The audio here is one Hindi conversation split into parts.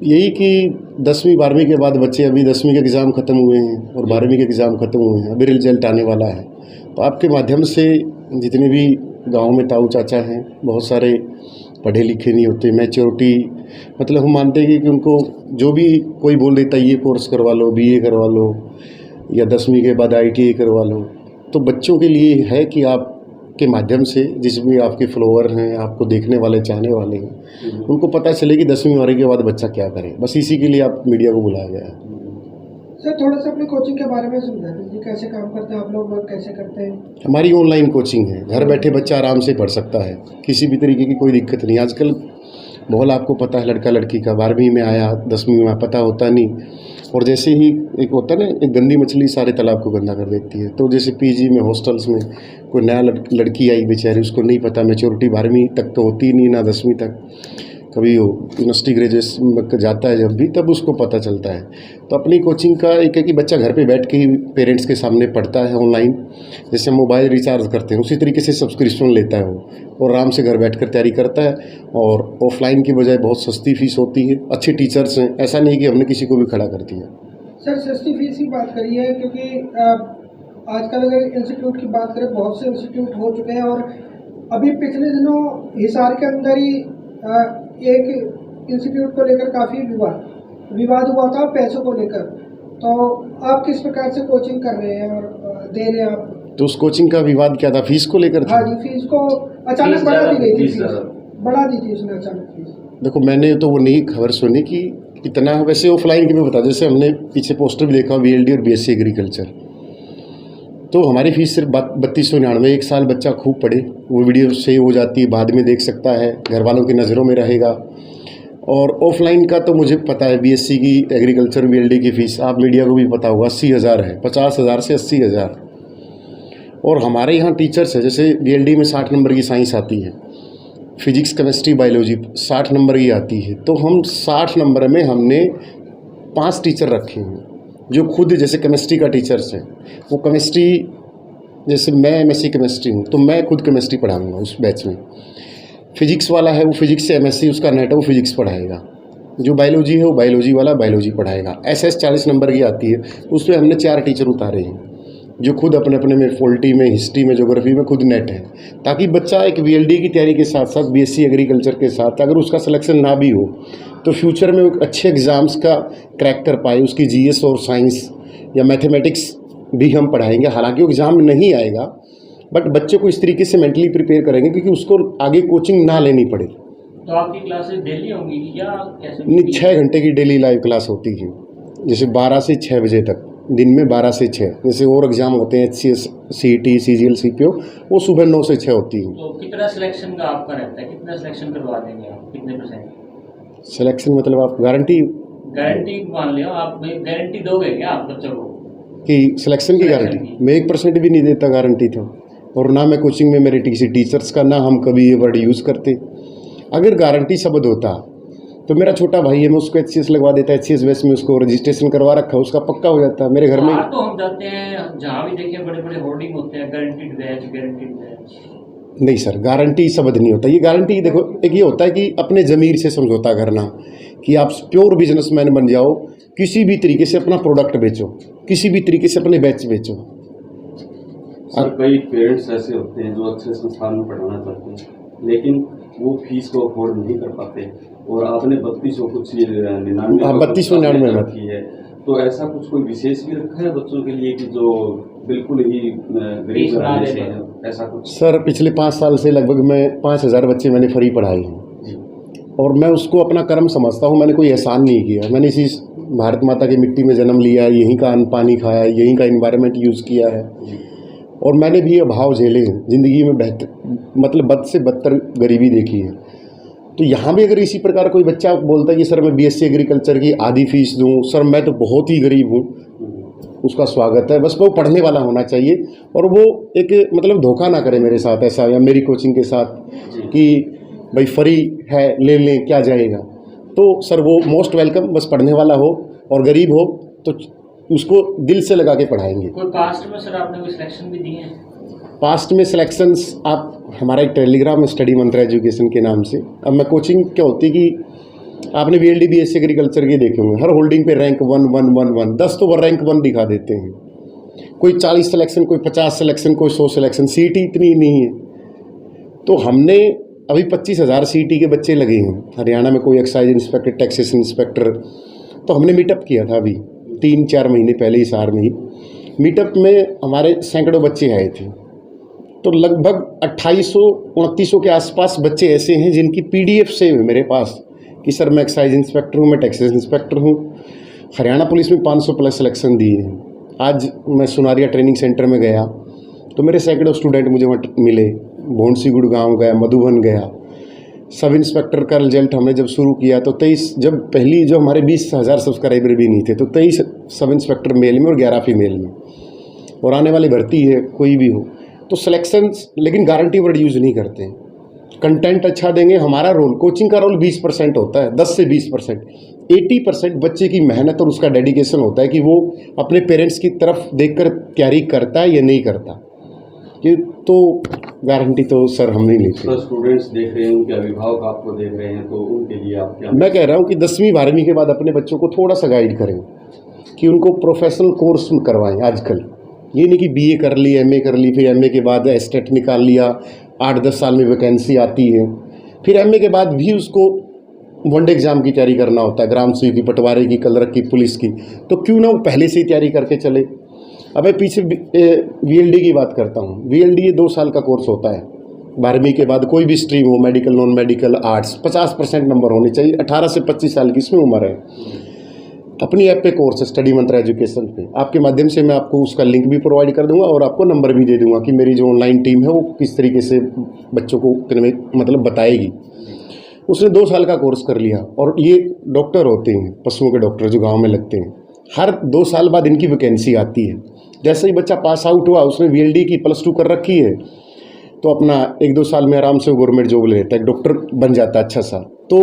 यही कि 10वीं 12वीं के बाद बच्चे, अभी 10वीं के एग्ज़ाम ख़त्म हुए हैं और 12वीं के एग्ज़ाम ख़त्म हुए हैं, अभी रिजल्ट आने वाला है। तो आपके माध्यम से जितने भी गांव में ताऊ चाचा हैं, बहुत सारे पढ़े लिखे नहीं होते, मैच्योरिटी मतलब हम मानते हैं कि उनको जो भी कोई बोल देता है ये कोर्स करवा लो, बीए करवा लो या 10वीं के बाद आईटीआई करवा लो। तो बच्चों के लिए है कि आप के माध्यम से जिसमें आपके फॉलोअर हैं, आपको देखने वाले चाहने वाले हैं, उनको पता चले कि 10वीं 12वीं के बाद बच्चा क्या करे। बस इसी के लिए आप मीडिया को बुलाया गया है। सर थोड़ा सा अपनी कोचिंग के बारे में समझा दीजिए, कैसे काम करते हैं आप लोग, वर्क कैसे करते हैं? हमारी ऑनलाइन कोचिंग है, घर बैठे बच्चा आराम से पढ़ सकता है, किसी भी तरीके की कोई दिक्कत नहीं। आजकल माहौल आपको पता है, लड़का लड़की का 12वीं में आया 10वीं में पता होता नहीं, और जैसे ही एक होता है ना, एक गंदी मछली सारे तालाब को गंदा कर देती है। तो जैसे पीजी में, हॉस्टल्स में कोई नया लड़की आई बेचारी, उसको नहीं पता, मैच्योरिटी 12वीं तक तो होती ही नहीं, ना 10वीं तक, कभी वो यूनिवर्सिटी ग्रेजुएशन जाता है जब भी, तब उसको पता चलता है। तो अपनी कोचिंग का एक है कि बच्चा घर पे बैठ के ही पेरेंट्स के सामने पढ़ता है ऑनलाइन, जैसे हम मोबाइल रिचार्ज करते हैं उसी तरीके से सब्सक्रिप्शन लेता है वो, और आराम से घर बैठकर तैयारी करता है। और ऑफलाइन की बजाय बहुत सस्ती फीस होती है, अच्छे टीचर्स हैं, ऐसा नहीं कि हमने किसी को भी खड़ा कर दिया। सर सस्ती फीस की बात करिए, क्योंकि आजकल अगर इंस्टीट्यूट की बात करें, बहुत से इंस्टीट्यूट हो चुके हैं, और अभी पिछले दिनों हिसार के अंदर ही एक इंस्टीट्यूट को लेकर काफ़ी विवाद हुआ था पैसों को लेकर। तो आप किस प्रकार से कोचिंग कर रहे हैं और दे रहे हैं आप? तो उस कोचिंग का विवाद क्या था? फीस को लेकर था। हाँ जी, फीस को अचानक बढ़ा दी गई थी, बढ़ा दी थी उसने अचानक फीस। देखो, मैंने तो वो नहीं खबर सुनी कि इतना, वैसे ऑफलाइन की मैं बता, जैसे हमने पीछे पोस्टर भी देखा VLD और BSc एग्रीकल्चर, तो हमारी फीस सिर्फ 3299। एक साल बच्चा खूब पढ़े, वो वीडियो सेव हो जाती है, बाद में देख सकता है, घर वालों की नज़रों में रहेगा। और ऑफलाइन का तो मुझे पता है, BSc की एग्रीकल्चर VLD की फ़ीस आप मीडिया को भी पता होगा 80,000 है, 50,000 से 80,000। और हमारे यहाँ टीचर्स है, जैसे VLD में 60 नंबर की साइंस आती है, फिजिक्स केमिस्ट्री बायोलॉजी 60 नंबर की आती है, तो हम 60 नंबर में हमने 5 टीचर रखे हैं जो खुद, जैसे केमिस्ट्री का टीचर्स हैं, वो केमिस्ट्री, जैसे मैं MSc केमिस्ट्री हूँ तो मैं खुद केमिस्ट्री पढ़ाऊँगा उस बैच में। फिजिक्स वाला है वो फिजिक्स से MSc उसका नेट है, वो फिजिक्स पढ़ाएगा। जो बायोलॉजी है वो बायोलॉजी वाला बायोलॉजी पढ़ाएगा। SS 40 नंबर की आती है, उसमें हमने 4 टीचर उतारे हैं जो खुद अपने अपने में पॉलिटी में, हिस्ट्री में, ज्योग्राफी में खुद नेट है, ताकि बच्चा एक VLD की तैयारी के साथ साथ BSc एग्रीकल्चर के साथ, अगर उसका सिलेक्शन ना भी हो तो फ्यूचर में वो अच्छे एग्ज़ाम्स का क्रैक कर पाए। उसकी GS और साइंस या मैथमेटिक्स भी हम पढ़ाएंगे, हालांकि वो एग्ज़ाम नहीं आएगा, बट बच्चे को इस तरीके से मेंटली प्रिपेयर करेंगे क्योंकि उसको आगे कोचिंग ना लेनी पड़े। तो आपकी क्लासेस डेली होंगी या कैसे? नहीं, 6 घंटे की डेली लाइव क्लास होती है, जैसे 12 से 6 बजे तक, दिन में 12 से 6। जैसे और एग्ज़ाम होते हैं HCS, CET, CGL, CPO, वो सुबह 9 से 6 होती है। तो कितना सिलेक्शन का आपका रहता है, कितना सिलेक्शन करवा देंगे आप, कितने %? सिलेक्शन मतलब आप गारंटी मान लिया, आप गारंटी दोगे क्या आप बच्चों को कि सिलेक्शन की गारंटी? मैं 1% भी नहीं देता गारंटी तो, और ना मैं कोचिंग में मेरे किसी टीचर्स का, ना हम कभी ये वर्ड यूज़ करते। अगर गारंटी शब्द होता तो मेरा छोटा भाई है, मैं उसको HCS लगवा देता, HCS बेस में उसको रजिस्ट्रेशन करवा रखा, उसका पक्का हो जाता मेरे घर में। तो हम जाते हैं जहाँ भी देखें बड़े बड़े होर्डिंग होते हैं, गारंटीड बैच। नहीं सर, गारंटी शब्द नहीं होता। ये गारंटी देखो, एक ये होता है कि अपने ज़मीर से समझौता करना, कि आप प्योर बिजनेसमैन बन जाओ, किसी भी तरीके से अपना प्रोडक्ट बेचो, किसी भी तरीके से अपने बैच बेचो। सर कई पेरेंट्स ऐसे होते हैं जो अच्छे संस्थान में पढ़ाना चाहते हैं, लेकिन वो फीस को अफोर्ड नहीं कर पाते, और आपने 3299 रखी है, तो ऐसा कोई विशेष भी रखा है बच्चों के लिए कि जो बिल्कुल ही गरीब घराने से है, ऐसा कुछ? सर पिछले 5 साल से लगभग मैं 5000 बच्चे मैंने फ्री पढ़ाए हैं, और मैं उसको अपना कर्म समझता हूँ। मैंने कोई एहसान नहीं किया, मैंने इसी भारत माता की मिट्टी में जन्म लिया है, यहीं का अन्न पानी खाया है, यहीं का इन्वायरमेंट यूज़ किया है, और मैंने भी अभाव झेले हैं ज़िंदगी में, मतलब बद से बदतर गरीबी देखी है। तो यहाँ भी अगर इसी प्रकार कोई बच्चा बोलता है कि सर मैं BSc एग्रीकल्चर की आधी फीस दूँ, सर मैं तो बहुत ही गरीब हूँ, उसका स्वागत है। बस वो पढ़ने वाला होना चाहिए, और वो एक मतलब धोखा ना करे मेरे साथ ऐसा, या मेरी कोचिंग के साथ कि भाई फ्री है ले लें क्या जाएगा। तो सर वो मोस्ट वेलकम, बस पढ़ने वाला हो और गरीब हो तो उसको दिल से लगा के पढ़ाएंगे। कोई पास्ट में सर आपने कोई सिलेक्शन भी दिए हैं? पास्ट में सिलेक्शंस, आप हमारा एक टेलीग्राम स्टडी मंत्रा एजुकेशन के नाम से, अब मैं कोचिंग क्या होती कि आपने VLD BSc एग्रीकल्चर के देखे होंगे, हर होल्डिंग पे रैंक 1 1 1 1, 10 तो रैंक 1 दिखा देते हैं। कोई 40 सिलेक्शन, कोई 50 सिलेक्शन, कोई 100 सिलेक्शन, सीटी इतनी नहीं है। तो हमने अभी 25,000 सीटी के बच्चे लगे हैं हरियाणा में, कोई एक्साइज इंस्पेक्टर, टैक्सेशन इंस्पेक्टर। तो हमने मीटअप किया था अभी 3-4 महीने पहले, हिसार में ही। मीटअप में हमारे सैकड़ों बच्चे आए थे। तो लगभग 2800-2900 के आसपास बच्चे ऐसे हैं जिनकी PDF सेव है मेरे पास कि सर मैं एक्साइज इंस्पेक्टर हूँ, मैं टैक्सेशन इंस्पेक्टर हूँ। हरियाणा पुलिस में 500 प्लस सिलेक्शन दिए हैं। आज मैं सुनारिया ट्रेनिंग सेंटर में गया तो मेरे सैकड़ों स्टूडेंट मुझे वहाँ मिले। भोंडसी गुड़गांव गया, मधुबन गया। सब इंस्पेक्टर का रिजल्ट हमने जब शुरू किया तो 23, जब पहली जो हमारे 20,000 सब्सक्राइबर भी नहीं थे, तो 23 सब इंस्पेक्टर मेल में और 11 फीमेल में। और आने वाली भर्ती है, कोई भी हो तो सिलेक्शंस, लेकिन गारंटी वर्ड यूज़ नहीं करते हैं। कंटेंट अच्छा देंगे। हमारा रोल, कोचिंग का रोल 20% होता है, 10 से 20%। 80% बच्चे की मेहनत और उसका डेडिकेशन होता है कि वो अपने पेरेंट्स की तरफ देखकर तैयारी करता है या नहीं करता। ये तो गारंटी तो सर हम नहीं लेते। सर स्टूडेंट्स देख रहे हैं, उनके अभिभावक आपको देख रहे हैं, तो उनके लिए आप क्या? मैं कह रहा हूँ कि 10वीं 12वीं के बाद अपने बच्चों को थोड़ा सा गाइड करें कि उनको प्रोफेशनल कोर्स करवाएं। आजकल ये नहीं कि BA कर ली, MA कर ली, फिर MA के बाद एस्टेट निकाल लिया, 8-10 साल में वैकेंसी आती है, फिर MA के बाद भी उसको वनडे एग्ज़ाम की तैयारी करना होता है, ग्राम सेवक की, पटवारी की, कलरक की, पुलिस की। तो क्यों ना वो पहले से ही तैयारी करके चले। अब मैं पीछे VLD की बात करता हूँ। VLD ये 2 साल का कोर्स होता है। 12वीं के बाद कोई भी स्ट्रीम हो, medical, non medical, arts, 50% number होने चाहिए। 18 से 25 साल की इसमें उम्र है। अपनी ऐप पे कोर्स है स्टडी मंत्रा एजुकेशन पे, आपके माध्यम से मैं आपको उसका लिंक भी प्रोवाइड कर दूंगा और आपको नंबर भी दे दूंगा कि मेरी जो ऑनलाइन टीम है वो किस तरीके से बच्चों को मतलब बताएगी। उसने 2 साल का कोर्स कर लिया। और ये डॉक्टर होते हैं, पशुओं के डॉक्टर जो गांव में लगते हैं, हर 2 साल बाद इनकी वैकेंसी आती है। जैसे ही बच्चा पास आउट हुआ, उसने VLD की +2 कर रखी है, तो अपना 1-2 साल में आराम से गवर्नमेंट जॉब ले लेता है, डॉक्टर बन जाता है अच्छा सा। तो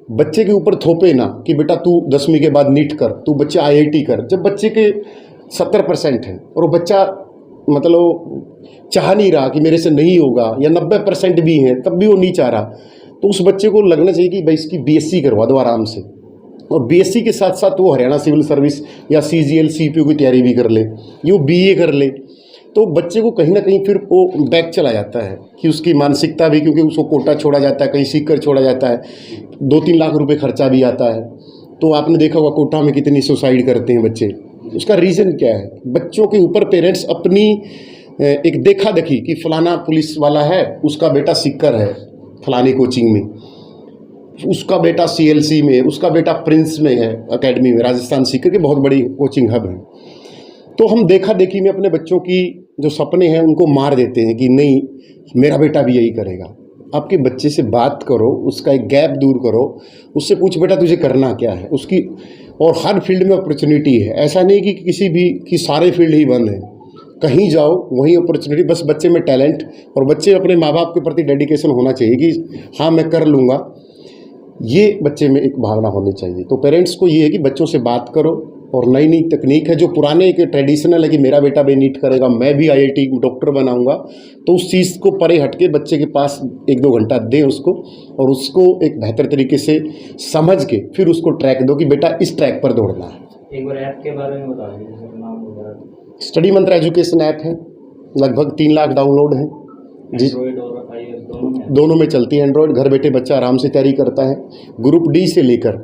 बच्चे के ऊपर थोपे ना कि बेटा तू 10वीं के बाद नीट कर, तू बच्चा IIT कर। जब बच्चे के 70% है और वो बच्चा मतलब चाह नहीं रहा कि मेरे से नहीं होगा, या 90% भी हैं तब भी वो नहीं चाह रहा, तो उस बच्चे को लगना चाहिए कि भाई इसकी BSc करवा दो आराम से। और BSc के साथ साथ वो हरियाणा सिविल सर्विस या CGL CPO की तैयारी भी कर ले, ये वो BA कर ले। तो बच्चे को कहीं ना कहीं फिर वो बैक चला जाता है कि उसकी मानसिकता भी, क्योंकि उसको कोटा छोड़ा जाता है, कहीं सीख कर छोड़ा जाता है, 2-3 लाख रुपए खर्चा भी आता है। तो आपने देखा होगा कोटा में कितनी सुसाइड करते हैं बच्चे। उसका रीज़न क्या है? बच्चों के ऊपर पेरेंट्स अपनी एक देखा देखी कि फलाना पुलिस वाला है, उसका बेटा सिक्कर है फलानी कोचिंग में, उसका बेटा CLC में, उसका बेटा प्रिंस में है एकेडमी में, राजस्थान सीकर की बहुत बड़ी कोचिंग हब है। तो हम देखा देखी में अपने बच्चों की जो सपने हैं उनको मार देते हैं कि नहीं मेरा बेटा भी यही करेगा। आपके बच्चे से बात करो, उसका एक गैप दूर करो, उससे पूछ बेटा तुझे करना क्या है उसकी। और हर फील्ड में अपॉर्चुनिटी है, ऐसा नहीं कि किसी भी कि सारे फील्ड ही बंद हैं। कहीं जाओ वहीं अपॉर्चुनिटी, बस बच्चे में टैलेंट और बच्चे अपने माँ बाप के प्रति डेडिकेशन होना चाहिए कि हाँ मैं कर लूँगा, ये बच्चे में एक भावना होनी चाहिए। तो पेरेंट्स को ये है कि बच्चों से बात करो, और नई नई तकनीक है जो पुराने के ट्रेडिशनल है कि मेरा बेटा भी नीट करेगा, मैं भी IIT डॉक्टर बनाऊंगा, तो उस चीज़ को परे हटके बच्चे के पास 1-2 घंटा दें उसको, और उसको एक बेहतर तरीके से समझ के फिर उसको ट्रैक दो कि बेटा इस ट्रैक पर दौड़ना है। एक बार ऐप के बारे में बता दीजिए, नाम वगैरह। स्टडी मंत्रा एजुकेशन ऐप है, लगभग 3 लाख डाउनलोड हैं जी, एंड्रॉइड और iOS दोनों में चलती है। एंड्रॉयड, घर बैठे बच्चा आराम से तैयारी करता है। ग्रुप D से लेकर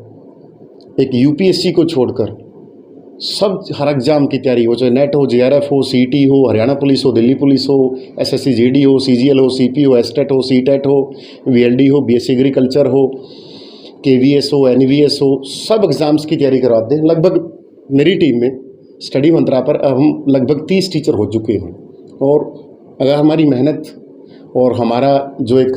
एक UPSC को छोड़कर सब हर एग्जाम की तैयारी हो, चाहे नेट हो, JRF हो, CT हो, हरियाणा पुलिस हो, दिल्ली पुलिस हो, SSC GD हो, CGL हो, CP हो, एस्टेट हो, CTET हो, VLD हो, BSc एग्रीकल्चर हो, KVS हो, NVS हो, सब एग्ज़ाम्स की तैयारी करवाते हैं। लगभग मेरी टीम में स्टडी मंत्रा पर हम लगभग 30 टीचर हो चुके हैं। और अगर हमारी मेहनत और हमारा जो एक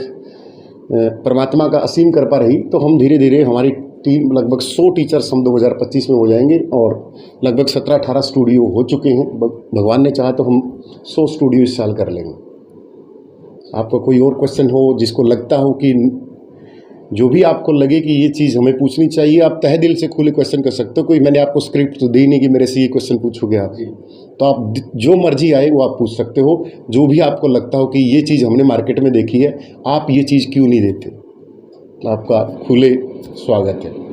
परमात्मा का असीम कृपा रही तो हम धीरे धीरे हमारी टीम लगभग 100 टीचर्स हम 2025 में हो जाएंगे, और लगभग 17-18 स्टूडियो हो चुके हैं। भगवान ने चाहा तो हम 100 स्टूडियो इस साल कर लेंगे। आपका कोई और क्वेश्चन हो जिसको लगता हो कि जो भी आपको लगे कि ये चीज़ हमें पूछनी चाहिए, आप तहे दिल से खुले क्वेश्चन कर सकते हो। कोई मैंने आपको स्क्रिप्ट तो दी नहीं कि मेरे से ये क्वेश्चन पूछोगे आप, तो आप जो मर्जी आए वो आप पूछ सकते हो। जो भी आपको लगता हो कि ये चीज़ हमने मार्केट में देखी है, आप ये चीज़ क्यों नहीं देते, तो आपका खुले स्वागत है।